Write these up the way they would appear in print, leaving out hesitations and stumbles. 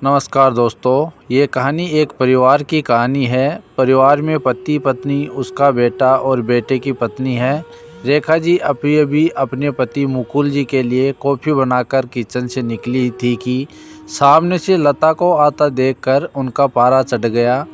नमस्कार दोस्तों, ये कहानी एक परिवार की कहानी है। परिवार में पति पत्नी, उसका बेटा और बेटे की पत्नी है। रेखा जी अभी अपने पति मुकुल जी के लिए कॉफ़ी बनाकर किचन से निकली थी कि सामने से लता को आता देखकर उनका पारा चढ़ गया।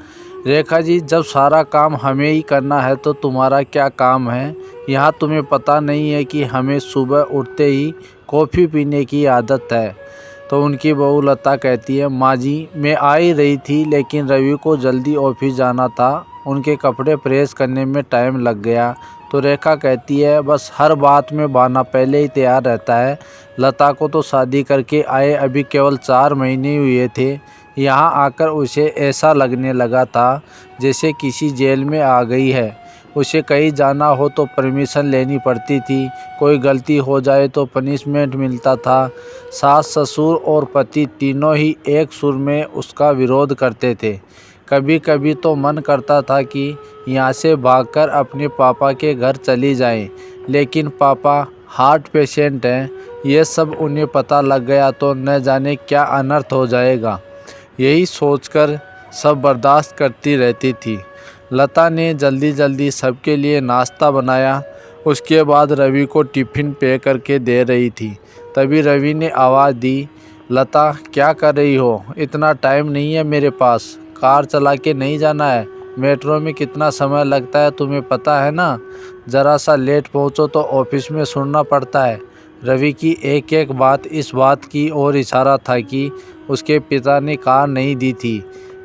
रेखा जी, जब सारा काम हमें ही करना है तो तुम्हारा क्या काम है? यहाँ तुम्हें पता नहीं है कि हमें सुबह उठते ही कॉफ़ी पीने की आदत है। तो उनकी बहू लता कहती है, माँ जी मैं आ ही रही थी, लेकिन रवि को जल्दी ऑफिस जाना था, उनके कपड़े प्रेस करने में टाइम लग गया। तो रेखा कहती है, बस हर बात में बहाना पहले ही तैयार रहता है। लता को तो शादी करके आए अभी केवल 4 महीने हुए थे। यहाँ आकर उसे ऐसा लगने लगा था जैसे किसी जेल में आ गई है। उसे कहीं जाना हो तो परमिशन लेनी पड़ती थी, कोई गलती हो जाए तो पनिशमेंट मिलता था। सास ससुर और पति तीनों ही एक सुर में उसका विरोध करते थे। कभी कभी तो मन करता था कि यहाँ से भागकर अपने पापा के घर चली जाएं, लेकिन पापा हार्ट पेशेंट हैं। ये सब उन्हें पता लग गया तो न जाने क्या अनर्थ हो जाएगा। यही सोचकर सब बर्दाश्त करती रहती थी। लता ने जल्दी जल्दी सबके लिए नाश्ता बनाया। उसके बाद रवि को टिफ़िन पैक करके दे रही थी। तभी रवि ने आवाज़ दी, लता क्या कर रही हो? इतना टाइम नहीं है मेरे पास। कार चला के नहीं जाना है? मेट्रो में कितना समय लगता है तुम्हें पता है ना? ज़रा सा लेट पहुँचो तो ऑफिस में सुनना पड़ता है। रवि की एक एक बात इस बात की ओर इशारा था कि उसके पिता ने कार नहीं दी थी,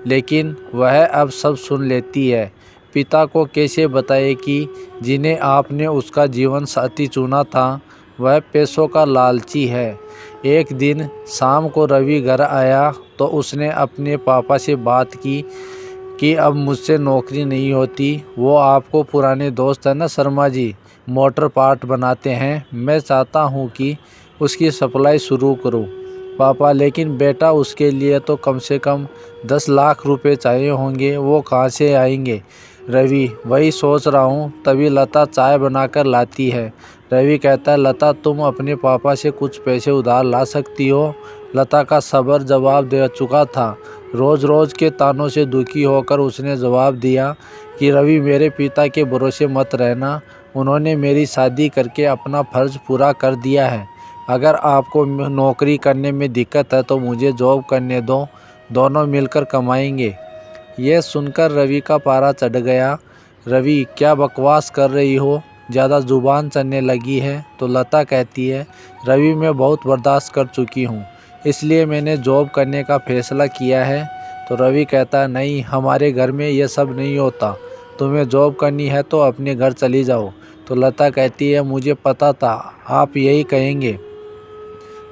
लेकिन वह अब सब सुन लेती है। पिता को कैसे बताए कि जिन्हें आपने उसका जीवन साथी चुना था वह पैसों का लालची है। एक दिन शाम को रवि घर आया तो उसने अपने पापा से बात की कि अब मुझसे नौकरी नहीं होती। वो आपको पुराने दोस्त हैं ना शर्मा जी, मोटर पार्ट बनाते हैं, मैं चाहता हूँ कि उसकी सप्लाई शुरू करूँ। पापा, लेकिन बेटा उसके लिए तो कम से कम 10 लाख रुपए चाहिए होंगे, वो कहाँ से आएंगे? रवि, वही सोच रहा हूँ। तभी लता चाय बनाकर लाती है। रवि कहता है, लता तुम अपने पापा से कुछ पैसे उधार ला सकती हो। लता का सब्र जवाब दे चुका था। रोज़ रोज़ के तानों से दुखी होकर उसने जवाब दिया कि रवि, मेरे पिता के भरोसे मत रहना। उन्होंने मेरी शादी करके अपना फ़र्ज़ पूरा कर दिया है। अगर आपको नौकरी करने में दिक्कत है तो मुझे जॉब करने दो, दोनों मिलकर कमाएंगे। यह सुनकर रवि का पारा चढ़ गया। रवि, क्या बकवास कर रही हो? ज़्यादा जुबान चलने लगी है। तो लता कहती है, रवि मैं बहुत बर्दाश्त कर चुकी हूँ, इसलिए मैंने जॉब करने का फ़ैसला किया है। तो रवि कहता है, नहीं, हमारे घर में यह सब नहीं होता। तुम्हें जॉब करनी है तो अपने घर चली जाओ। तो लता कहती है, मुझे पता था आप यही कहेंगे।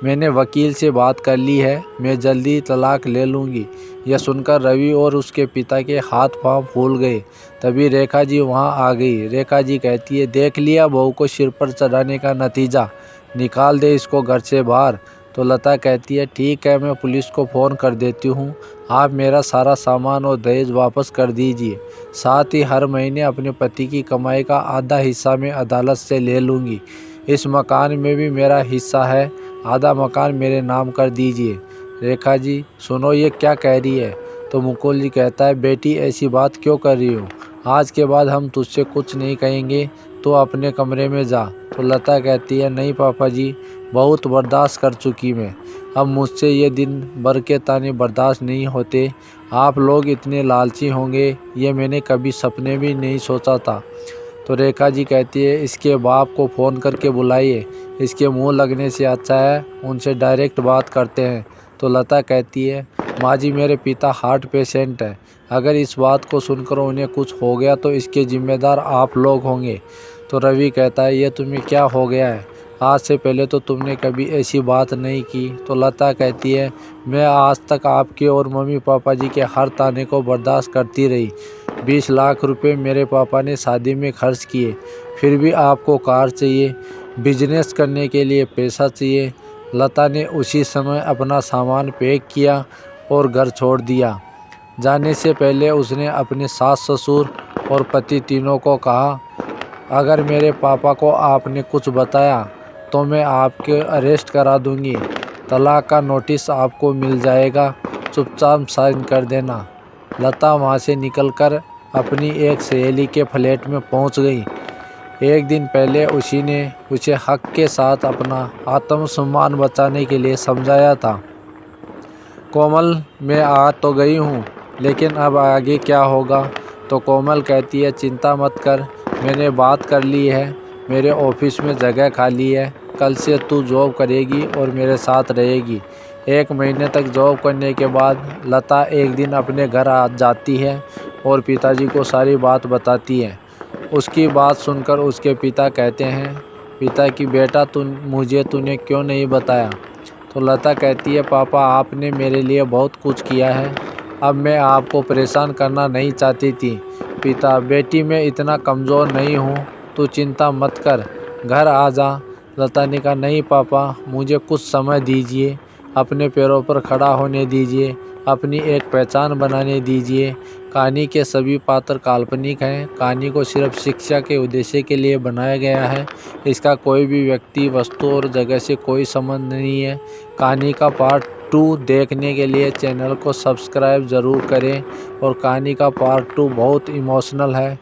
मैंने वकील से बात कर ली है, मैं जल्दी तलाक ले लूँगी। यह सुनकर रवि और उसके पिता के हाथ पांव फूल गए। तभी रेखा जी वहां आ गई। रेखा जी कहती है, देख लिया बहू को सिर पर चढ़ाने का नतीजा, निकाल दे इसको घर से बाहर। तो लता कहती है, ठीक है, मैं पुलिस को फ़ोन कर देती हूँ। आप मेरा सारा सामान और दहेज वापस कर दीजिए। साथ ही हर महीने अपने पति की कमाई का आधा हिस्सा मैं अदालत से ले लूँगी। इस मकान में भी मेरा हिस्सा है, आधा मकान मेरे नाम कर दीजिए। रेखा जी, सुनो ये क्या कह रही है? तो मुकुल जी कहता है, बेटी ऐसी बात क्यों कर रही हो? आज के बाद हम तुझसे कुछ नहीं कहेंगे, तो अपने कमरे में जा। तो लता कहती है, नहीं पापा जी, बहुत बर्दाश्त कर चुकी मैं, अब मुझसे ये दिन भर के ताने बर्दाश्त नहीं होते। आप लोग इतने लालची होंगे ये मैंने कभी सपने भी नहीं सोचा था। तो रेखा जी कहती है, इसके बाप को फ़ोन करके बुलाइए, इसके मुंह लगने से अच्छा है उनसे डायरेक्ट बात करते हैं। तो लता कहती है, माँ जी मेरे पिता हार्ट पेशेंट हैं, अगर इस बात को सुनकर उन्हें कुछ हो गया तो इसके जिम्मेदार आप लोग होंगे। तो रवि कहता है, ये तुम्हें क्या हो गया है? आज से पहले तो तुमने कभी ऐसी बात नहीं की। तो लता कहती है, मैं आज तक आपके और मम्मी पापा जी के हर ताने को बर्दाश्त करती रही। 20 लाख रुपए मेरे पापा ने शादी में खर्च किए, फिर भी आपको कार चाहिए, बिजनेस करने के लिए पैसा चाहिए। लता ने उसी समय अपना सामान पैक किया और घर छोड़ दिया। जाने से पहले उसने अपने सास ससुर और पति तीनों को कहा, अगर मेरे पापा को आपने कुछ बताया तो मैं आपके अरेस्ट करा दूंगी, तलाक का नोटिस आपको मिल जाएगा चुपचाप साइन कर देना। लता वहाँ से निकलकर अपनी एक सहेली के फ्लैट में पहुँच गई। एक दिन पहले उसी ने उसे हक के साथ अपना आत्मसम्मान बचाने के लिए समझाया था। कोमल, मैं आ तो गई हूँ, लेकिन अब आगे क्या होगा? तो कोमल कहती है, चिंता मत कर, मैंने बात कर ली है, मेरे ऑफिस में जगह खाली है। कल से तू जॉब करेगी और मेरे साथ रहेगी। 1 महीने तक जॉब करने के बाद लता एक दिन अपने घर आ जाती है और पिताजी को सारी बात बताती है। उसकी बात सुनकर उसके पिता कहते हैं, पिता की बेटा मुझे तूने क्यों नहीं बताया? तो लता कहती है, पापा आपने मेरे लिए बहुत कुछ किया है, अब मैं आपको परेशान करना नहीं चाहती थी। पिता, बेटी मैं इतना कमज़ोर नहीं हूँ, तू चिंता मत कर, घर आ जा। लता ने कहा, नहीं पापा, मुझे कुछ समय दीजिए, अपने पैरों पर खड़ा होने दीजिए, अपनी एक पहचान बनाने दीजिए। कहानी के सभी पात्र काल्पनिक हैं। कहानी को सिर्फ शिक्षा के उद्देश्य के लिए बनाया गया है। इसका कोई भी व्यक्ति, वस्तु और जगह से कोई संबंध नहीं है। कहानी का पार्ट 2 देखने के लिए चैनल को सब्सक्राइब ज़रूर करें। और कहानी का पार्ट 2 बहुत इमोशनल है।